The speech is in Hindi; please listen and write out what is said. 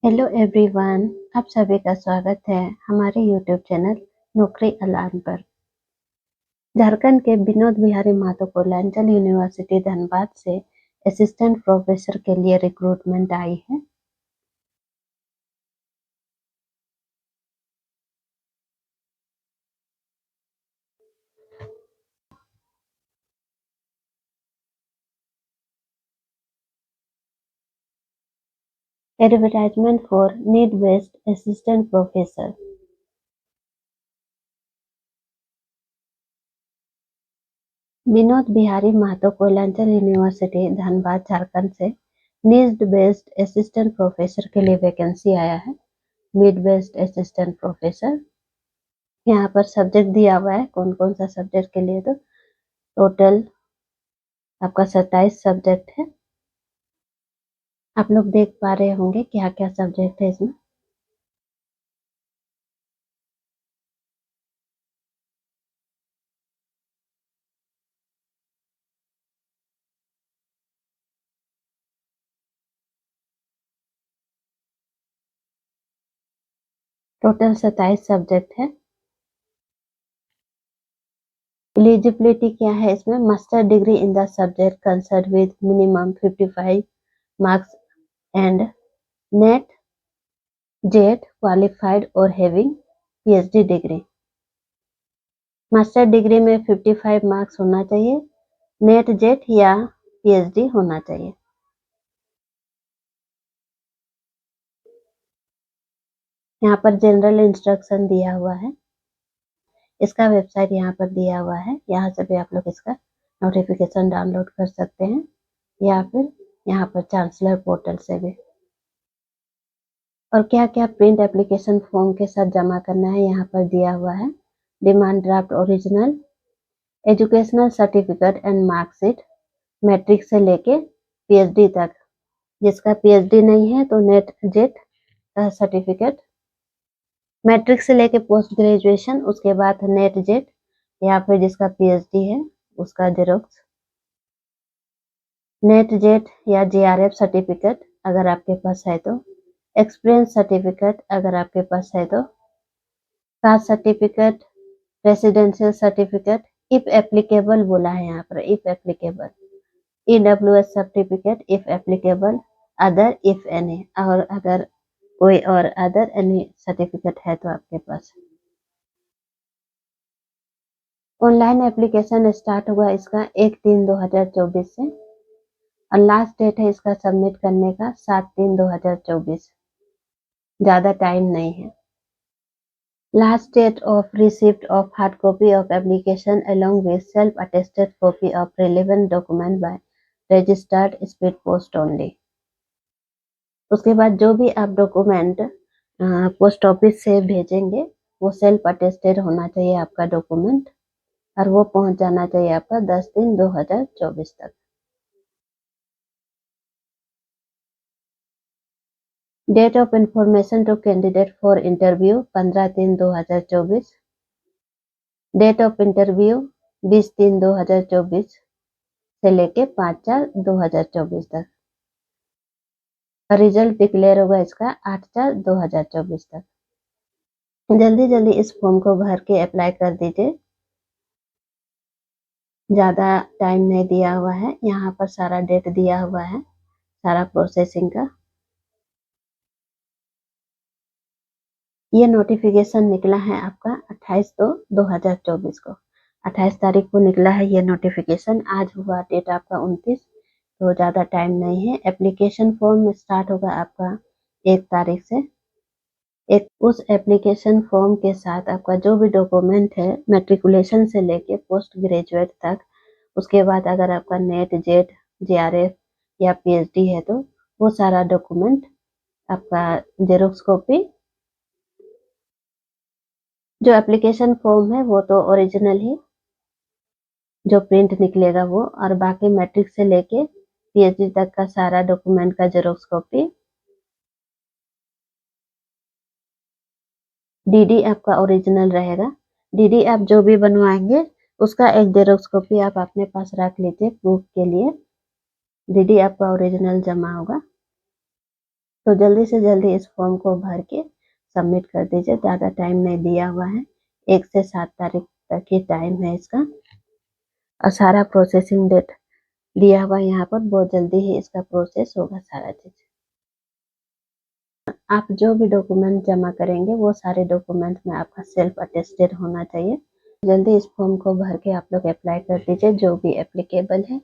हेलो एवरीवन, आप सभी का स्वागत है हमारे यूट्यूब चैनल नौकरी अलार्म पर। झारखंड के विनोद बिहारी महतो कोयलांचल यूनिवर्सिटी धनबाद से असिस्टेंट प्रोफेसर के लिए रिक्रूटमेंट आई है। Advertisement for need based assistant professor. Vinod Bihari Mahto Koylanchal university Dhanbad Jharkhand से नीड बेस्ड असिस्टेंट प्रोफेसर के लिए वैकेंसी आया है। नीड बेस्ड असिस्टेंट प्रोफेसर, यहाँ पर सब्जेक्ट दिया हुआ है कौन कौन सा सब्जेक्ट के लिए। तो टोटल आपका 27 सब्जेक्ट है। आप लोग देख पा रहे होंगे क्या क्या सब्जेक्ट है इसमें। टोटल 27 सब्जेक्ट है। एलिजिबिलिटी क्या है इसमें? Master degree in the subject concern with minimum 55 marks and NET jet qualified और having PhD degree. Master degree में 55 मार्क्स होना चाहिए, नेट जेट या पीएचडी होना चाहिए। यहाँ पर जनरल इंस्ट्रक्शन दिया हुआ है। इसका वेबसाइट यहाँ पर दिया हुआ है, यहाँ से भी आप लोग इसका नोटिफिकेशन डाउनलोड कर सकते हैं या फिर यहाँ पर चांसलर पोर्टल से भी। और क्या क्या प्रिंट एप्लीकेशन फॉर्म के साथ जमा करना है यहाँ पर दिया हुआ है। Demand draft original, educational certificate and marksheet, matric से लेके पीएचडी तक। जिसका पीएचडी नहीं है तो नेट जेट का सर्टिफिकेट, मैट्रिक से लेके पोस्ट ग्रेजुएशन, उसके बाद नेट जेट या फिर जिसका पीएचडी है उसका जेरोक्स, नेट जेट या जेआरएफ सर्टिफिकेट अगर आपके पास है तो, एक्सपीरियंस सर्टिफिकेट अगर आपके पास है तो, caste certificate, residential certificate if applicable बोला है यहाँ पर, if applicable, EWS certificate if applicable, other if any, और अगर कोई और अदर एनी सर्टिफिकेट है तो आपके पास। ऑनलाइन एप्लीकेशन स्टार्ट हुआ इसका 1/3/2024 से और लास्ट डेट है इसका सबमिट करने का 7/3/2024। ज्यादा टाइम नहीं है। Last date of receipt of hard copy of application along with self attested copy of relevant document by registered speed post only. उसके बाद जो भी आप डॉक्यूमेंट पोस्ट ऑफिस से भेजेंगे वो सेल्फ अटेस्टेड होना चाहिए आपका डॉक्यूमेंट, और वो पहुंच जाना चाहिए आपका 10/3/2024 तक। Date of information to candidate for interview 15/3/2024। Date of interview 20/3/2024 से लेके 5/4/2024 तक। रिजल्ट डिक्लेयर होगा इसका 8/4/2024 तक। जल्दी जल्दी इस फॉर्म को भर के अप्लाई कर दीजिए, ज्यादा टाइम नहीं दिया हुआ है। यहाँ पर सारा डेट दिया हुआ है, सारा प्रोसेसिंग का। ये नोटिफिकेशन निकला है आपका 28/2/2024 को। 28 तारीख को निकला है ये नोटिफिकेशन। आज हुआ डेट आपका 29, तो ज़्यादा टाइम नहीं है। एप्लीकेशन फॉर्म स्टार्ट होगा आपका 1 तारीख से। उस एप्लीकेशन फॉर्म के साथ आपका जो भी डॉक्यूमेंट है मैट्रिकुलेशन से लेके पोस्ट ग्रेजुएट तक, उसके बाद अगर आपका नेट जेट जेआरएफ या पीएचडी है तो वो सारा डॉक्यूमेंट आपका जेरोक्स कॉपी, जो एप्लीकेशन फॉर्म है वो तो ओरिजिनल ही, जो प्रिंट निकलेगा वो, और बाकी मैट्रिक से लेके पीएचडी तक का सारा डॉक्यूमेंट का जेरोक्स कॉपी। डीडी आपका ओरिजिनल रहेगा। डीडी आप जो भी बनवाएंगे उसका एक जेरोक्स कॉपी आप अपने पास रख लीजिए प्रूफ के लिए। डीडी आपका ओरिजिनल जमा होगा। तो जल्दी से जल्दी इस फॉर्म को भर के सबमिट कर दीजिए। ज़्यादा टाइम नहीं दिया हुआ है, 1 से 7 तारीख तक ही टाइम है इसका, और सारा प्रोसेसिंग डेट दिया हुआ है यहाँ पर। बहुत जल्दी ही इसका प्रोसेस होगा सारा चीज़। आप जो भी डॉक्यूमेंट जमा करेंगे वो सारे डॉक्यूमेंट में आपका सेल्फ अटेस्टेड होना चाहिए। जल्दी इस फॉर्म को भर के आप लोग अप्लाई कर दीजिए, जो भी एप्लीकेबल है।